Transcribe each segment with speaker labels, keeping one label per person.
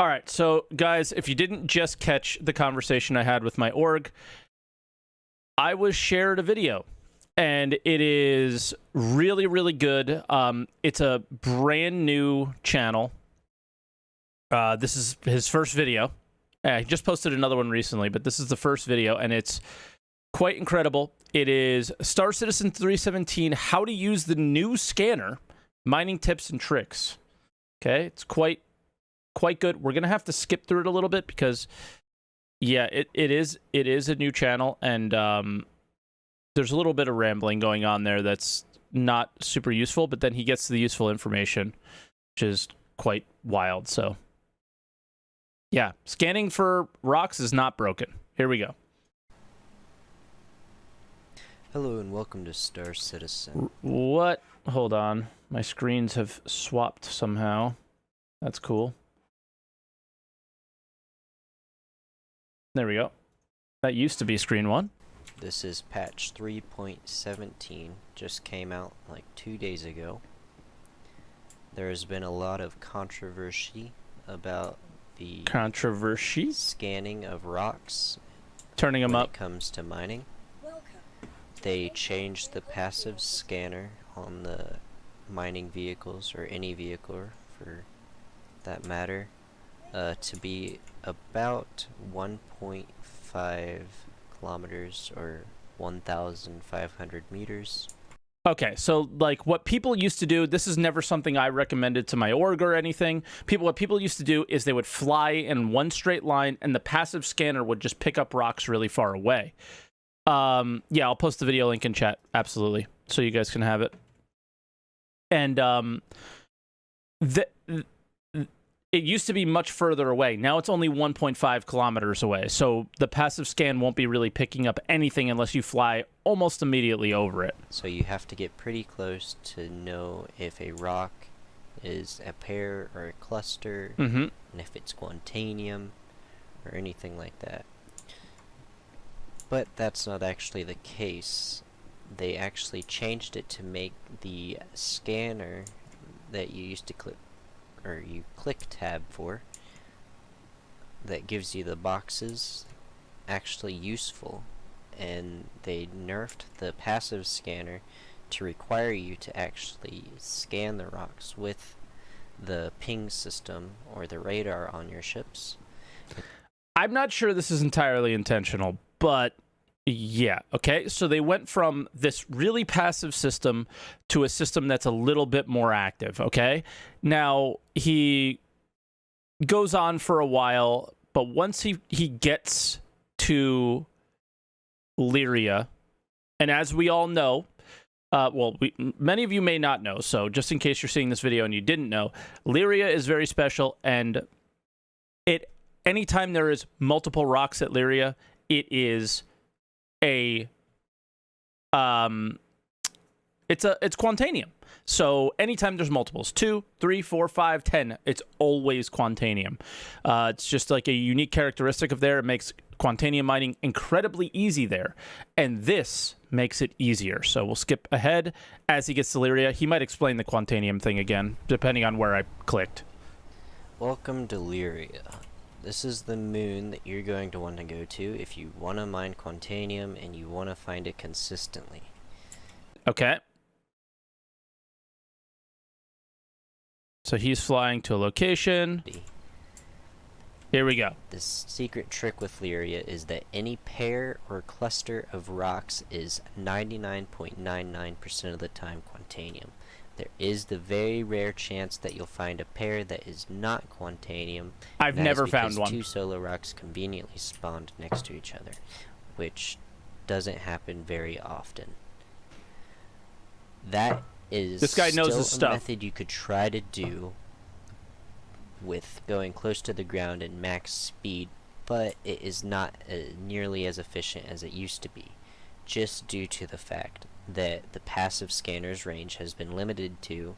Speaker 1: All right, so guys, if you didn't just catch the conversation I had with my org, I was shared a video, and it is really, really good. It's a brand new channel. This is his first video. I just posted another one recently, but this is the first video, and it's quite incredible. It is Star Citizen 317, how to use the new scanner, mining tips and tricks. Okay, it's quite good. We're gonna have to skip through it a little bit because, yeah, it is a new channel, and there's a little bit of rambling going on there that's not super useful. But then he gets to the useful information, which is quite wild. So, yeah, scanning for rocks is not broken. Here we go.
Speaker 2: Hello and welcome to Star Citizen.
Speaker 1: What? Hold on. My screens have swapped somehow. That's cool. There we go. That used to be screen 1.
Speaker 2: This is patch 3.17, just came out like 2 days ago. There has been a lot of controversy about the scanning of rocks.
Speaker 1: Turning them up.
Speaker 2: When it comes to mining. They changed the passive scanner on the mining vehicles, or any vehicle for that matter, to be about 1.5 kilometers or 1,500 meters.
Speaker 1: Okay, so like what people used to do, this is never something I recommended to my org or anything. What people used to do is they would fly in one straight line, and the passive scanner would just pick up rocks really far away. Yeah, I'll post the video link in chat, absolutely, so you guys can have it. And it used to be much further away. Now it's only 1.5 kilometers away, so the passive scan won't be really picking up anything unless you fly almost immediately over it.
Speaker 2: So you have to get pretty close to know if a rock is a pair or a cluster, and if it's quantanium or anything like that. But that's not actually the case. They actually changed it to make the scanner that you used to click, or you click tab for, that gives you the boxes, actually useful. And they nerfed the passive scanner to require you to actually scan the rocks with the ping system or the radar on your ships.
Speaker 1: I'm not sure this is entirely intentional, but yeah, okay. So they went from this really passive system to a system that's a little bit more active, okay? Now, he goes on for a while, but once he gets to Lyria, and as we all know, many of you may not know, so just in case you're seeing this video and you didn't know, Lyria is very special, and anytime there is multiple rocks at Lyria, it is it's quantanium. So anytime there's multiples, 2, 3, 4, 5, 10, it's always quantanium. It's just like a unique characteristic of there. It makes quantanium mining incredibly easy there, and this makes it easier. So we'll skip ahead. As he gets to Lyria, he might explain the quantanium thing again, depending on where I clicked.
Speaker 2: Welcome to Lyria. This is the moon that you're going to want to go to if you want to mine quantanium and you want to find it consistently.
Speaker 1: Okay. So he's flying to a location. Here we go.
Speaker 2: The secret trick with Lyria is that any pair or cluster of rocks is 99.99% of the time quantanium. There is the very rare chance that you'll find a pair that is not quantanium.
Speaker 1: I've never found one.
Speaker 2: 2 solo rocks conveniently spawned next to each other, which doesn't happen very often. That is
Speaker 1: this guy knows his stuff.
Speaker 2: A method you could try to do with going close to the ground and max speed, but it is not nearly as efficient as it used to be, just due to the fact that the passive scanner's range has been limited to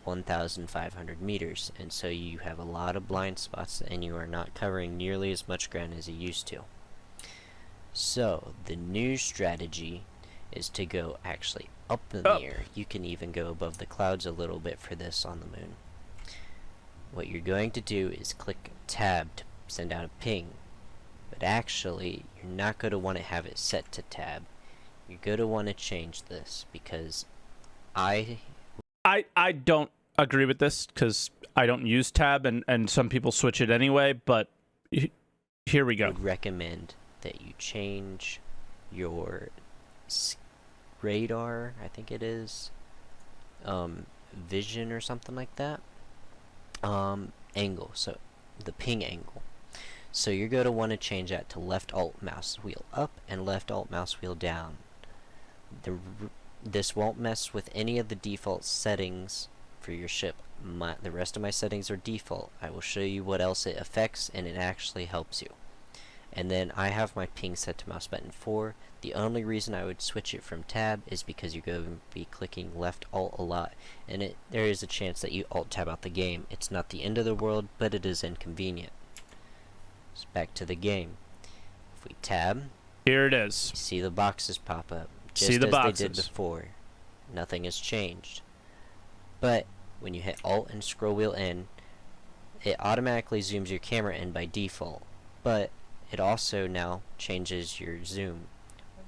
Speaker 2: 1,500 meters, and so you have a lot of blind spots and you are not covering nearly as much ground as you used to. So the new strategy is to go actually up in the air. You can even go above the clouds a little bit for this on the moon. what you're going to do is click tab to send out a ping. But actually, you're not going to want to have it set to tab. You're going to want to change this because I
Speaker 1: don't agree with this because I don't use tab, and some people switch it anyway, but here we go.
Speaker 2: would recommend that you change your radar, I think it is, vision or something like that, angle, so the ping angle. So you're going to want to change that to left alt mouse wheel up and left alt mouse wheel down. This won't mess with any of the default settings for your ship. The rest of my settings are default. I will show you what else it affects, and it actually helps you. And then I have my ping set to mouse button 4. The only reason I would switch it from tab is because you're going to be clicking left alt a lot, and there is a chance that you alt tab out the game. It's not the end of the world, but it is inconvenient. So back to the game. If we tab,
Speaker 1: here it is.
Speaker 2: You see the boxes pop up, just
Speaker 1: see the
Speaker 2: as
Speaker 1: boxes.
Speaker 2: they did before. Nothing has changed. But when you hit alt and scroll wheel in, it automatically zooms your camera in by default, but it also now changes your zoom.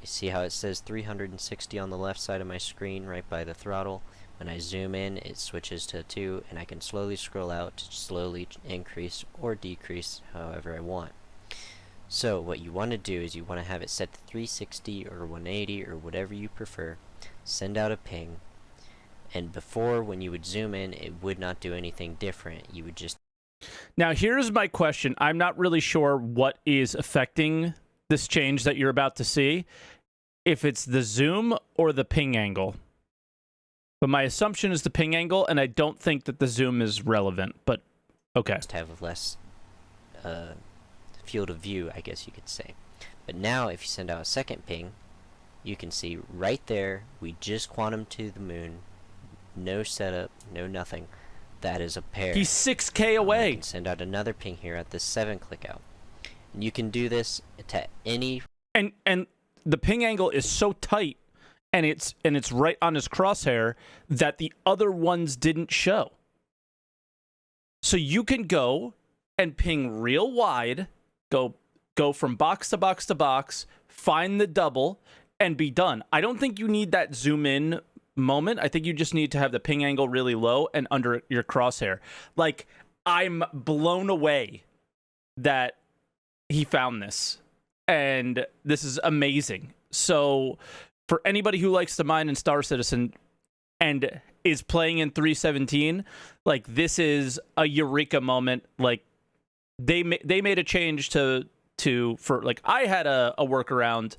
Speaker 2: You see how it says 360 on the left side of my screen right by the throttle? When I zoom in, it switches to 2, and I can slowly scroll out to slowly increase or decrease however I want. So what you want to do is you want to have it set to 360 or 180 or whatever you prefer. Send out a ping, and before, when you would zoom in, it would not do anything different. You would just...
Speaker 1: Now, here's my question. I'm not really sure what is affecting this change that you're about to see, if it's the zoom or the ping angle. But my assumption is the ping angle, and I don't think that the zoom is relevant, but okay.
Speaker 2: Just have less field of view, I guess you could say. But now, if you send out a second ping, you can see right there, we just quantumed to the moon. No setup, no nothing. That is a pair.
Speaker 1: He's 6K away.
Speaker 2: You can send out another ping here at the 7 click out. And you can do this to any...
Speaker 1: And the ping angle is so tight, and it's right on his crosshair, that the other ones didn't show. So you can go and ping real wide, go from box to box to box, find the double, and be done. I don't think you need that zoom in moment. I think you just need to have the ping angle really low and under your crosshair. Like, I'm blown away that he found this, and this is amazing. So for anybody who likes to mine in Star Citizen and is playing in 317, like, this is a eureka moment. Like, they made a change for like, I had a workaround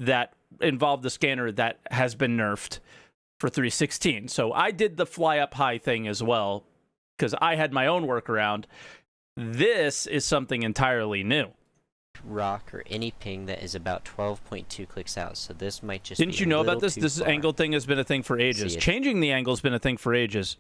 Speaker 1: that involved the scanner that has been nerfed for 316. So I did the fly up high thing as well because I had my own workaround. This is something entirely new.
Speaker 2: Rock or any ping that is about 12.2 clicks out. So this might just
Speaker 1: Didn't
Speaker 2: be
Speaker 1: you know
Speaker 2: a
Speaker 1: about this?
Speaker 2: little
Speaker 1: This
Speaker 2: too far.
Speaker 1: angle thing has been a thing for ages. Changing the angle has been a thing for ages.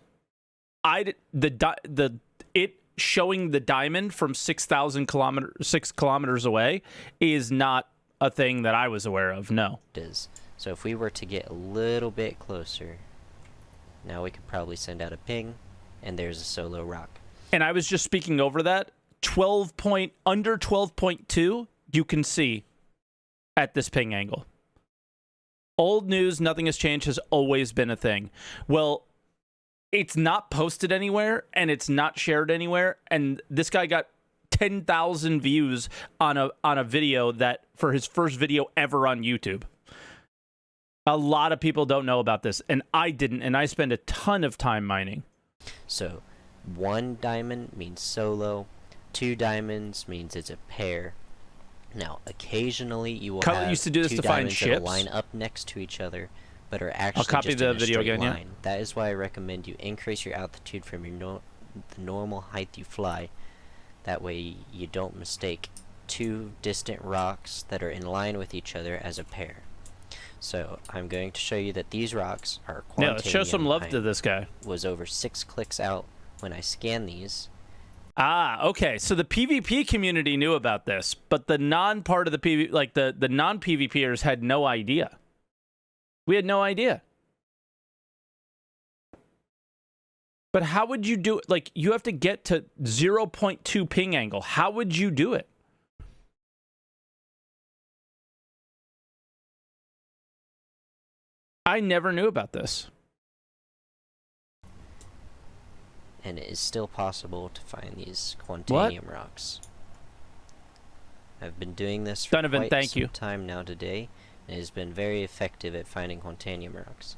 Speaker 1: It showing the diamond from 6 kilometers away is not a thing that I was aware of. No.
Speaker 2: It is. So if we were to get a little bit closer, now we could probably send out a ping, and there's a solo rock.
Speaker 1: And I was just speaking over that. Under 12.2, you can see at this ping angle. Old news, nothing has changed, has always been a thing. Well, it's not posted anywhere, and it's not shared anywhere, and this guy got 10,000 views on a video that for his first video ever on YouTube. A lot of people don't know about this, and I didn't, and I spend a ton of time mining.
Speaker 2: So 1 diamond means solo, 2 diamonds means it's a pair. Now, occasionally you will have
Speaker 1: used to do this
Speaker 2: 2
Speaker 1: to find
Speaker 2: diamonds
Speaker 1: ships.
Speaker 2: that line up next to each other, but are actually
Speaker 1: I'll copy
Speaker 2: just
Speaker 1: the
Speaker 2: in a
Speaker 1: video
Speaker 2: straight
Speaker 1: again, yeah.
Speaker 2: line. That is why I recommend you increase your altitude from the normal height you fly. That way you don't mistake 2 distant rocks that are in line with each other as a pair. So I'm going to show you that these rocks are quantanium.
Speaker 1: Yeah, let's show some love to this guy.
Speaker 2: Was over 6 clicks out when I scanned these.
Speaker 1: Ah, okay. So the PvP community knew about this, but the non-part of the PvP, like the non-PvPers had no idea. We had no idea. But how would you do it? Like, you have to get to 0.2 ping angle. How would you do it? I never knew about this.
Speaker 2: And it is still possible to find these Quantanium rocks. I've been doing this for
Speaker 1: Donovan,
Speaker 2: quite
Speaker 1: thank
Speaker 2: some
Speaker 1: you.
Speaker 2: time now today, and it has been very effective at finding Quantanium rocks.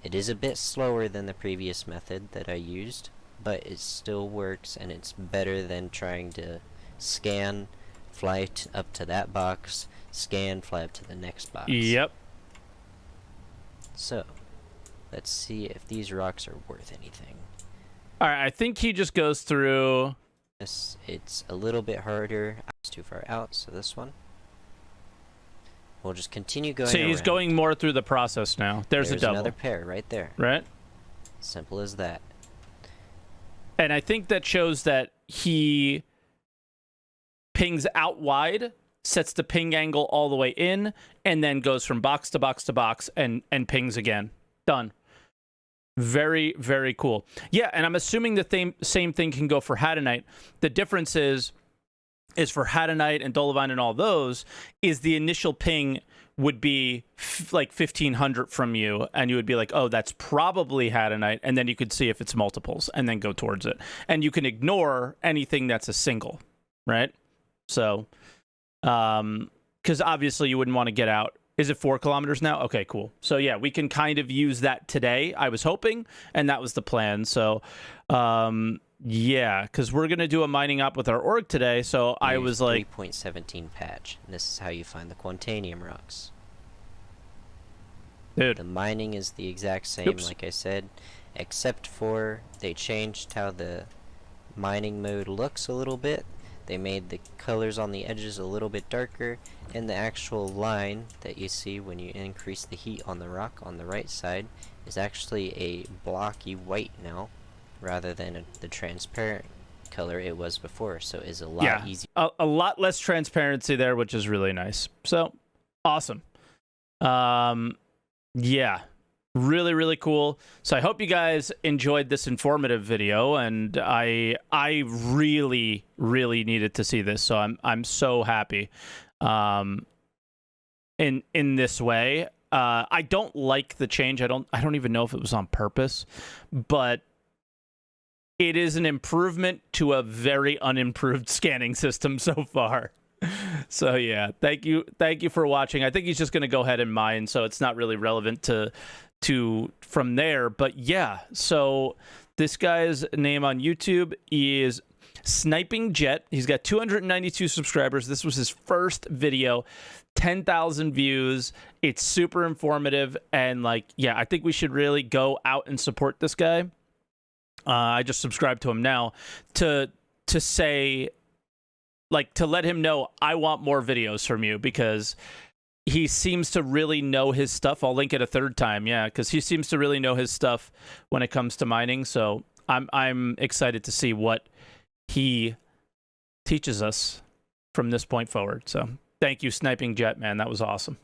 Speaker 2: It is a bit slower than the previous method that I used, but it still works, and it's better than trying to scan, fly up to that box, scan, fly up to the next box.
Speaker 1: Yep.
Speaker 2: So, let's see if these rocks are worth anything.
Speaker 1: All right, I think he just goes through...
Speaker 2: This, it's a little bit harder. It's too far out, so this one. We'll just continue going
Speaker 1: So he's
Speaker 2: around.
Speaker 1: going more through the process now. There's a double.
Speaker 2: Another pair right there.
Speaker 1: Right?
Speaker 2: Simple as that.
Speaker 1: And I think that shows that he pings out wide, sets the ping angle all the way in, and then goes from box to box to box and pings again. Done. Very, very cool. Yeah, and I'm assuming the same thing can go for Hadanite. The difference is for Hadanite and Dolomite and all those, is the initial ping would be like 1,500 from you, and you would be like, oh, that's probably Hadanite, and then you could see if it's multiples, and then go towards it. And you can ignore anything that's a single, right? So, because obviously you wouldn't want to get out. Is it 4 kilometers now? Okay, cool. So yeah, we can kind of use that today, I was hoping, and that was the plan. So, yeah, because we're going to do a mining op with our org today, so I was like...
Speaker 2: 3.17 patch, and this is how you find the Quantanium rocks.
Speaker 1: Dude.
Speaker 2: The mining is the exact same, like I said, except for they changed how the mining mode looks a little bit. They made the colors on the edges a little bit darker, and the actual line that you see when you increase the heat on the rock on the right side is actually a blocky white now, rather than the transparent color it was before, so it's a lot easier.
Speaker 1: A lot less transparency there, which is really nice. So, awesome. Yeah. Really, really cool. So I hope you guys enjoyed this informative video, and I really, really needed to see this. So I'm so happy. In this way, I don't like the change. I don't even know if it was on purpose, but it is an improvement to a very unimproved scanning system so far. So yeah, thank you for watching. I think he's just going to go ahead and mine, so it's not really relevant to from there. But yeah, so this guy's name on YouTube is Sniping Jet. He's got 292 subscribers. This was his first video, 10,000 views. It's super informative, and like, yeah, I think we should really go out and support this guy. I just subscribed to him now to say, like, to let him know I want more videos from you, because he seems to really know his stuff. I'll link it a third time, yeah, because he seems to really know his stuff when it comes to mining. So I'm excited to see what he teaches us from this point forward. So thank you, Sniping Jet, man. That was awesome.